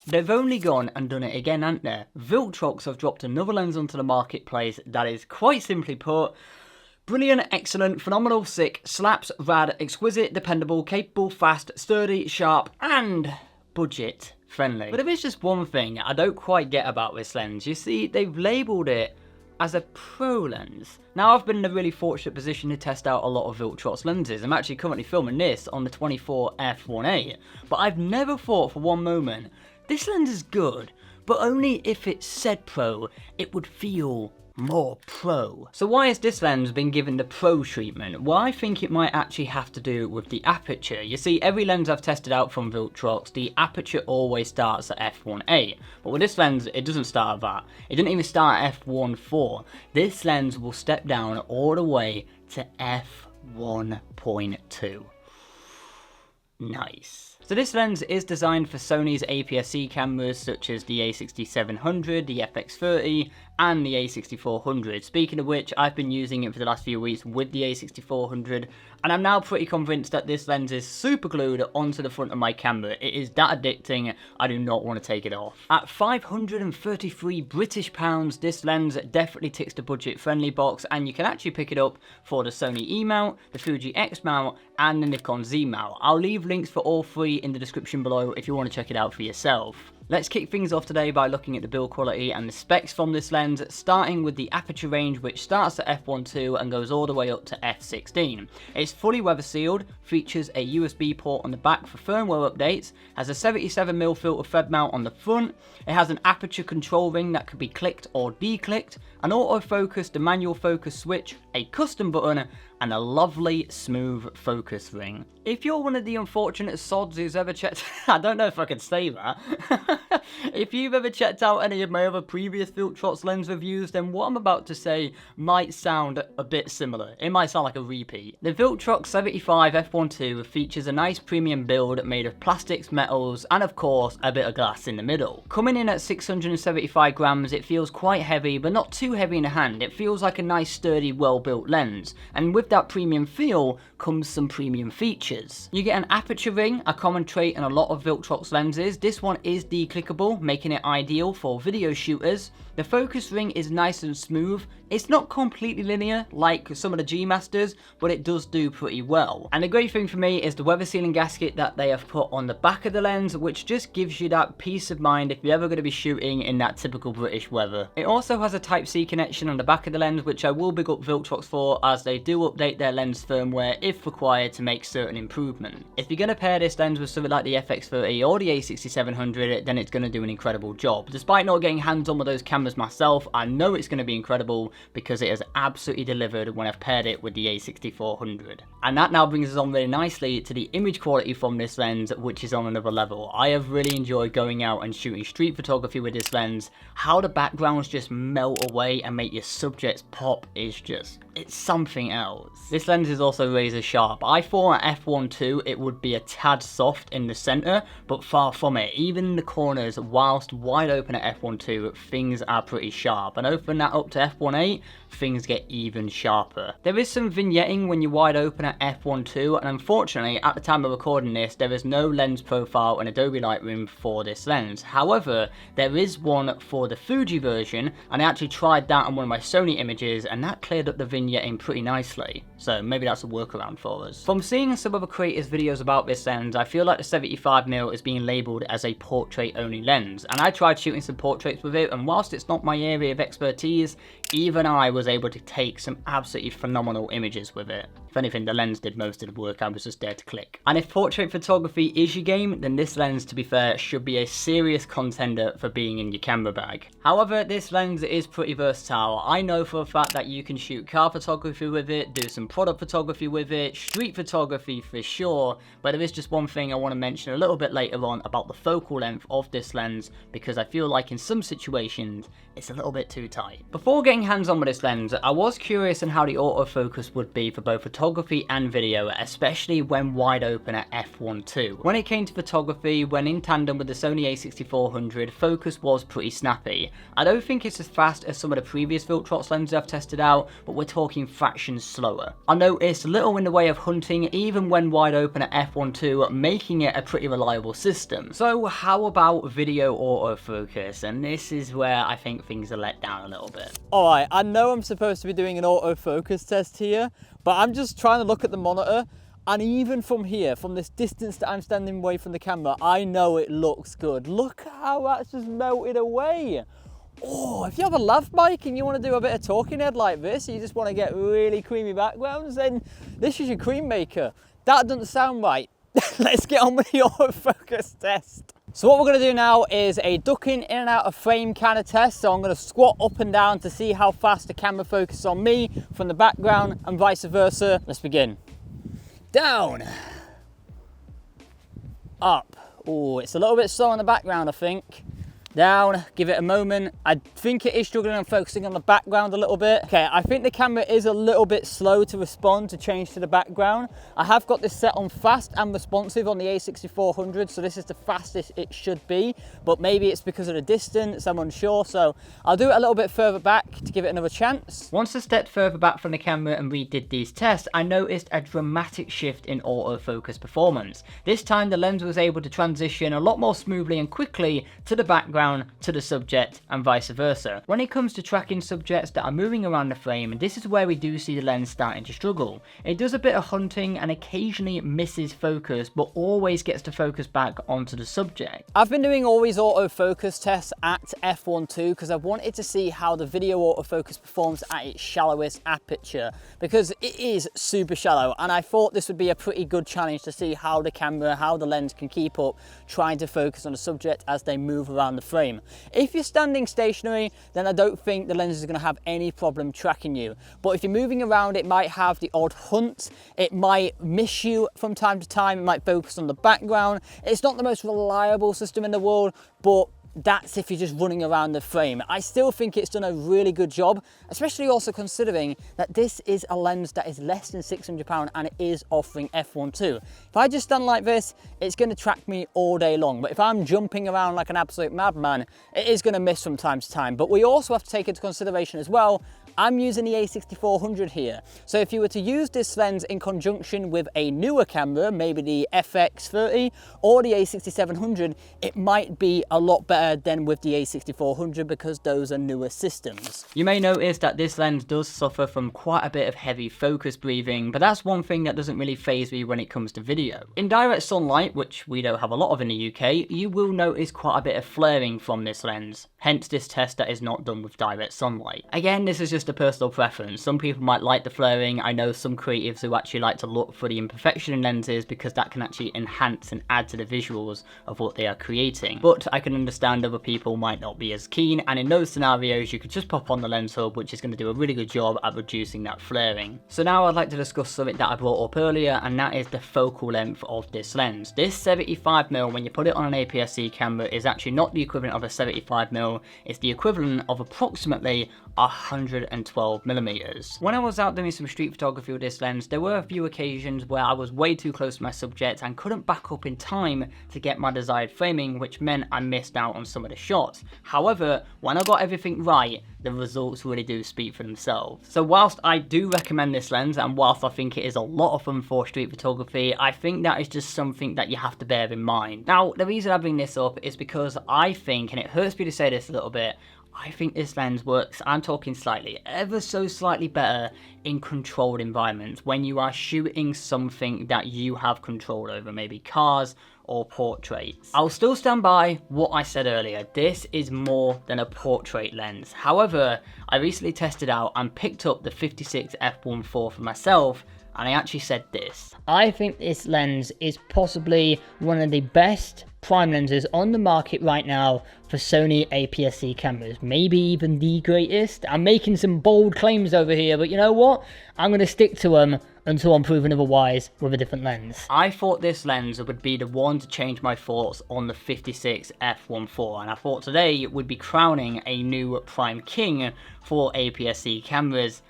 They've only gone and done it again, haven't they? Viltrox have dropped another lens onto the marketplace that is, quite simply put, brilliant, excellent, phenomenal, sick, slaps, rad, exquisite, dependable, capable, fast, sturdy, sharp, and budget friendly. But there is just one thing I don't quite get about this lens. You see, they've labelled it as a pro lens. Now, I've been in a really fortunate position to test out a lot of Viltrox lenses. I'm actually currently filming this on the 24 F1.8, but I've never thought for one moment, this lens is good, but only if it said pro, it would feel more pro. So why has this lens been given the pro treatment? Well, I think it might actually have to do with the aperture. You see, every lens I've tested out from Viltrox, the aperture always starts at f1.8, but with this lens, it doesn't start at that. It doesn't even start at f1.4. This lens will step down all the way to f1.2. Nice. So this lens is designed for Sony's APS-C cameras such as the A6400, the FX30 and the A6400. Speaking of which, I've been using it for the last few weeks with the A6400 and I'm now pretty convinced that this lens is super glued onto the front of my camera. It is that addicting, I do not want to take it off. At £533 British, this lens definitely ticks the budget friendly box, and you can actually pick it up for the Sony E mount, the Fuji X mount and the Nikon Z mount. I'll leave links for all three in the description below if you want to check it out for yourself. Let's kick things off today by looking at the build quality and the specs from this lens, starting with the aperture range, which starts at f1.2 and goes all the way up to f16. It's fully weather sealed, features a USB port on the back for firmware updates, has a 77mm filter thread mount on the front, it has an aperture control ring that can be clicked or declicked, an autofocus, the manual focus switch, a custom button, and a lovely smooth focus ring. If you're one of the unfortunate sods who's ever checked, I don't know if I can say that, if you've ever checked out any of my other previous Viltrox lens reviews, then what I'm about to say might sound a bit similar. It might sound like a repeat. The Viltrox 75mm F1.2 features a nice premium build made of plastics, metals, and of course a bit of glass in the middle. Coming in at 675 grams, it feels quite heavy, but not too heavy in the hand. It feels like a nice sturdy, well-built lens, and with that premium feel comes some premium features. You get an aperture ring, a common trait in a lot of Viltrox lenses. This one is declickable, making it ideal for video shooters. The focus ring is nice and smooth. It's not completely linear like some of the G Masters, but it does do pretty well. And the great thing for me is the weather sealing gasket that they have put on the back of the lens, which just gives you that peace of mind if you're ever going to be shooting in that typical British weather. It also has a Type-C connection on the back of the lens, which I will big up Viltrox for, as they do update their lens firmware if required to make certain improvements. If you're going to pair this lens with something like the FX30 or the A6700, then it's going to do an incredible job. Despite not getting hands on with those cameras myself, I know it's going to be incredible because it has absolutely delivered when I've paired it with the A6400. And that now brings us on really nicely to the image quality from this lens, which is on another level. I have really enjoyed going out and shooting street photography with this lens. How the backgrounds just melt away and make your subjects pop is just, it's something else. This lens is also razor sharp. I thought at f1.2 it would be a tad soft in the center, but far from it. Even in the corners, whilst wide open at f1.2, things are pretty sharp, and open that up to f1.8, things get even sharper. There is some vignetting when you're wide open at f1.2, and unfortunately at the time of recording this there is no lens profile in Adobe Lightroom for this lens. However, there is one for the Fuji version, and I actually tried that on one of my Sony images and that cleared up the vignetting pretty nicely. So maybe that's a workaround for us. From seeing some other creators' videos about this lens, I feel like the 75mm is being labelled as a portrait only lens, and I tried shooting some portraits with it, and whilst it's not my area of expertise, even I was able to take some absolutely phenomenal images with it. If anything, the lens did most of the work, I was just there to click. And if portrait photography is your game, then this lens, to be fair, should be a serious contender for being in your camera bag. However, this lens is pretty versatile. I know for a fact that you can shoot car photography with it, do some product photography with it, street photography for sure, but there is just one thing I want to mention a little bit later on about the focal length of this lens, because I feel like in some situations it's a little bit too tight. Before getting getting hands-on with this lens, I was curious on how the autofocus would be for both photography and video, especially when wide open at f1.2. When it came to photography, when in tandem with the Sony A6400, focus was pretty snappy. I don't think it's as fast as some of the previous Viltrox lenses I've tested out, but we're talking fractions slower. I noticed little in the way of hunting even when wide open at f1.2, making it a pretty reliable system. So how about video autofocus? And this is where I think things are let down a little bit. Alright, I know I'm supposed to be doing an autofocus test here, but I'm just trying to look at the monitor, and even from here, from this distance that I'm standing away from the camera, I know it looks good. Look how that's just melted away. Oh, if you have a lav mic and you want to do a bit of talking head like this, you just want to get really creamy backgrounds, then this is your cream maker. That doesn't sound right. Let's get on with the autofocus test. So what we're going to do now is a ducking in and out of frame kind of test. So I'm going to squat up and down to see how fast the camera focuses on me from the background and vice versa. Let's begin. Down. Up. Oh, it's a little bit slow on the background, I think. Down, give it a moment. I think it is struggling on focusing on the background a little bit. Okay, I think the camera is a little bit slow to respond to change to the background. I have got this set on fast and responsive on the A6400, so this is the fastest it should be, but maybe it's because of the distance, I'm unsure, so I'll do it a little bit further back to give it another chance. Once I stepped further back from the camera and redid these tests, I noticed a dramatic shift in autofocus performance. This time the lens was able to transition a lot more smoothly and quickly to the background, to the subject, and vice versa. When it comes to tracking subjects that are moving around the frame, this is where we do see the lens starting to struggle. It does a bit of hunting and occasionally misses focus, but always gets to focus back onto the subject. I've been doing all these autofocus tests at f1.2 because I wanted to see how the video autofocus performs at its shallowest aperture, because it is super shallow, and I thought this would be a pretty good challenge to see how the camera, how the lens can keep up trying to focus on the subject as they move around the frame. If you're standing stationary, then I don't think the lens is going to have any problem tracking you. But if you're moving around, it might have the odd hunt, it might miss you from time to time, it might focus on the background. It's not the most reliable system in the world, but that's if you're just running around the frame. I still think it's done a really good job, especially also considering that this is a lens that is less than £600 and it is offering f1.2. If I just stand like this, it's going to track me all day long. But if I'm jumping around like an absolute madman, it is going to miss from time to time. But we also have to take into consideration as well, I'm using the A6400 here. So if you were to use this lens in conjunction with a newer camera, maybe the FX30 or the A6700, it might be a lot better than with the A6400 because those are newer systems. You may notice that this lens does suffer from quite a bit of heavy focus breathing, but that's one thing that doesn't really faze me when it comes to video. In direct sunlight, which we don't have a lot of in the UK, you will notice quite a bit of flaring from this lens. Hence this test that is not done with direct sunlight. Again, this is just a personal preference. Some people might like the flaring. I know some creatives who actually like to look for the imperfection in lenses because that can actually enhance and add to the visuals of what they are creating. But I can understand other people might not be as keen, and in those scenarios you could just pop on the lens hub, which is going to do a really good job at reducing that flaring. So now I'd like to discuss something that I brought up earlier, and that is the focal length of this lens. This 75mm, when you put it on an APS-C camera, is actually not the equivalent of a 75mm, it's the equivalent of approximately 112mm. When I was out doing some street photography with this lens, there were a few occasions where I was way too close to my subject and couldn't back up in time to get my desired framing, which meant I missed out on some of the shots. However, when I got everything right, the results really do speak for themselves. So whilst I do recommend this lens, and whilst I think it is a lot of fun for street photography, I think that is just something that you have to bear in mind. Now, the reason I bring this up is because I think, and it hurts me to say this a little bit, I think this lens works, I'm talking slightly, ever so slightly better in controlled environments, when you are shooting something that you have control over, maybe cars or portraits. I'll still stand by what I said earlier, this is more than a portrait lens. However, I recently tested out and picked up the 56 f1.4 for myself, and I actually said this. I think this lens is possibly one of the best prime lenses on the market right now for Sony APS-C cameras, maybe even the greatest. I'm making some bold claims over here, but you know what? I'm going to stick to them until I'm proven otherwise with a different lens. I thought this lens would be the one to change my thoughts on the 56 f1.4, and I thought today would be crowning a new prime king for APS-C cameras.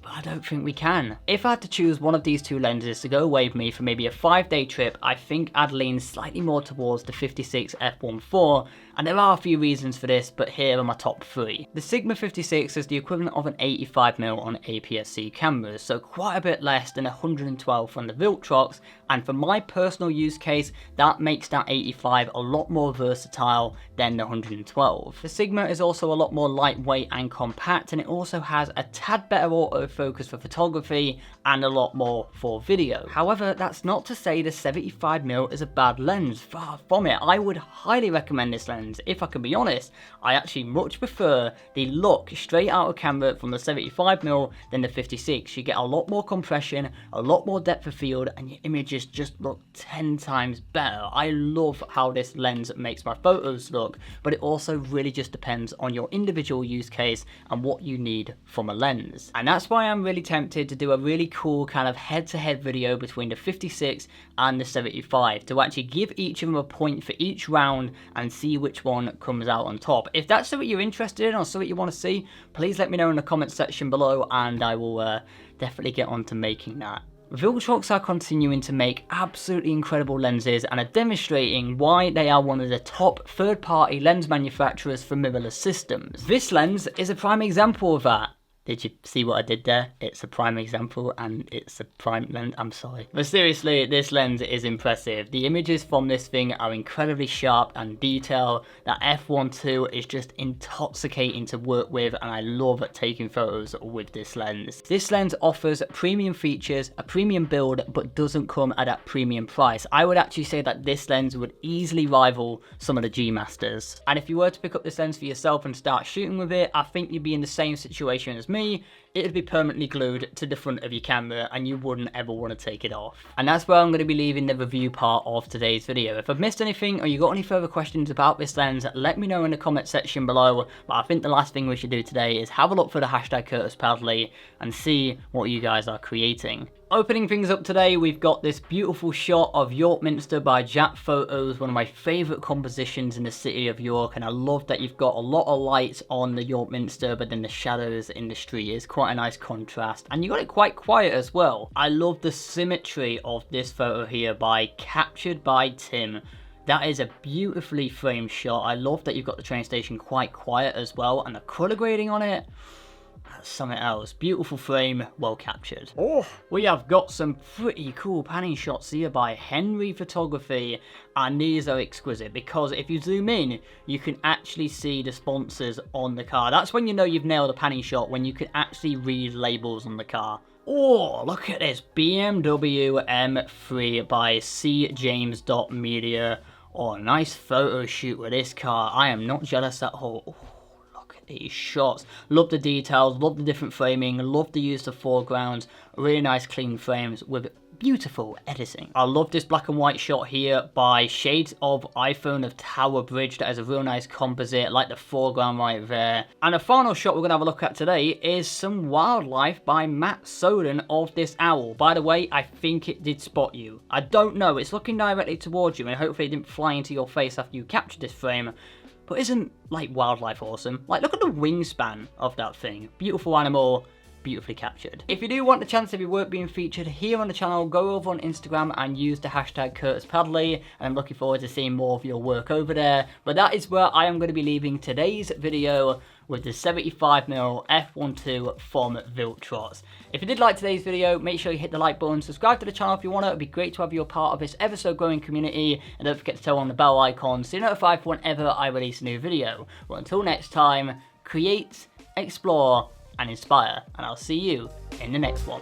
I don't think we can. If I had to choose one of these two lenses to go away with me for maybe a 5-day trip, I think I'd lean slightly more towards the 56 f1.4, and there are a few reasons for this, but here are my top 3. The Sigma 56 is the equivalent of an 85mm on APS-C cameras, so quite a bit less than 112 from the Viltrox, and for my personal use case, that makes that 85 a lot more versatile than the 112. The Sigma is also a lot more lightweight and compact, and it also has a tad better autofocus for photography and a lot more for video. However, that's not to say the 75mm is a bad lens, far from it. I would highly recommend this lens. If I can be honest, I actually much prefer the look straight out of camera from the 75mm than the 56. You get a lot more compression, a lot more depth of field, and your images just look 10 times better. I love how this lens makes my photos look, but it also really just depends on your individual use case and what you need from a lens. And that's why I'm really tempted to do a really cool kind of head-to-head video between the 56 and the 75 to actually give each of them a point for each round and see which one comes out on top. If that's something you're interested in or something you want to see, please let me know in the comment section below, and I will definitely get on to making that. Viltrox are continuing to make absolutely incredible lenses and are demonstrating why they are one of the top third-party lens manufacturers for mirrorless systems. This lens is a prime example of that. Did you see what I did there? It's a prime example and it's a prime lens. I'm sorry. But seriously, this lens is impressive. The images from this thing are incredibly sharp and detailed. That f1.2 is just intoxicating to work with, and I love taking photos with this lens. This lens offers premium features, a premium build, but doesn't come at that premium price. I would actually say that this lens would easily rival some of the G Masters. And if you were to pick up this lens for yourself and start shooting with it, I think you'd be in the same situation as me. It'd be permanently glued to the front of your camera and you wouldn't ever want to take it off. And that's where I'm going to be leaving the review part of today's video. If I've missed anything or you got any further questions about this lens, let me know in the comment section below. But I think the last thing we should do today is have a look for the hashtag curtispadley and see what you guys are creating. Opening things up today, we've got this beautiful shot of York Minster by Jack Photos, one of my favourite compositions in the city of York, and I love that you've got a lot of light on the York Minster, but then the shadows in the street is quite a nice contrast, and you got it quite quiet as well. I love the symmetry of this photo here by Captured by Tim. That is a beautifully framed shot. I love that you've got the train station quite quiet as well, and the colour grading on it, that's something else. Beautiful frame, well captured. Oh, we have got some pretty cool panning shots here by Henry Photography, and these are exquisite because if you zoom in, you can actually see the sponsors on the car. That's when you know you've nailed a panning shot, when you can actually read labels on the car. Oh, look at this BMW M3 by cjames.media. Oh, nice photo shoot with this car. I am not jealous at all. These shots, love the details, love the different framing, love the use of foregrounds, really nice clean frames with beautiful editing. I love this black and white shot here by Shades of iPhone of Tower Bridge. That is a real nice composite, like the foreground right there. And the final shot we're going to have a look at today is some wildlife by Matt Soden of this owl. By the way, I think it did spot you. I don't know, it's looking directly towards you and hopefully it didn't fly into your face after you captured this frame. But isn't, like, wildlife awesome? Like, look at the wingspan of that thing. Beautiful animal, beautifully captured. If you do want the chance of your work being featured here on the channel, go over on Instagram and use the hashtag curtispadley, and I'm looking forward to seeing more of your work over there. But that is where I am going to be leaving today's video with the 75mm F1.2 from Viltrox. If you did like today's video, make sure you hit the like button, subscribe to the channel if you want to. It would be great to have you a part of this ever so growing community, and don't forget to turn on the bell icon so you're notified for whenever I release a new video. Well, until next time, create, explore, and inspire, and I'll see you in the next one.